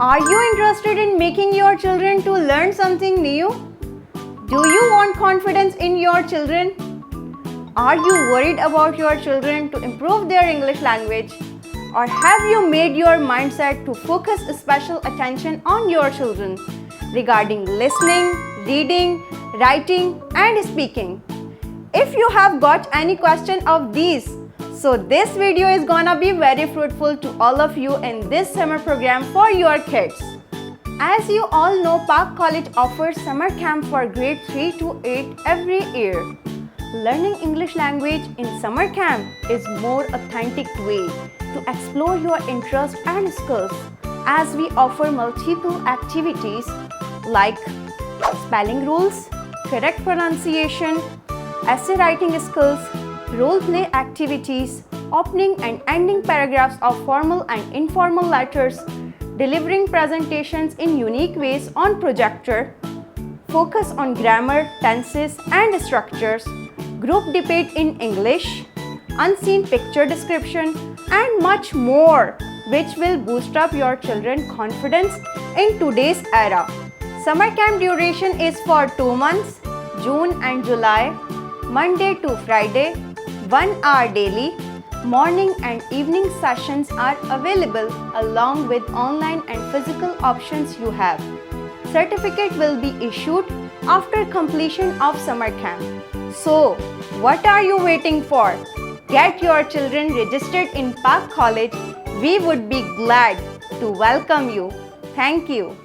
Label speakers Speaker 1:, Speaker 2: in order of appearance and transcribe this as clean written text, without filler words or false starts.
Speaker 1: Are you interested in making your children to learn something new? Do you want confidence in your children? Are you worried about your children to improve their English language? Or have you made your mindset to focus special attention on your children regarding listening, reading, writing and speaking? If you have got any question of these, so this video is gonna be very fruitful to all of you in this summer program for your kids. As you all know, Pak College offers summer camp for grade 3 to 8 every year. Learning English language in summer camp is more authentic way to explore your interest and skills, as we offer multiple activities like spelling rules, correct pronunciation, essay writing skills, role play activities, opening and ending paragraphs of formal and informal letters, delivering presentations in unique ways on projector, focus on grammar, tenses and structures, group debate in English, unseen picture description and much more, which will boost up your children's confidence in today's era. Summer camp duration is for 2 months, June and July, Monday to Friday, 1 hour daily. Morning and evening sessions are available along with online and physical options you have. Certificate will be issued after completion of summer camp. So, what are you waiting for? Get your children registered in Pak College. We would be glad to welcome you. Thank you.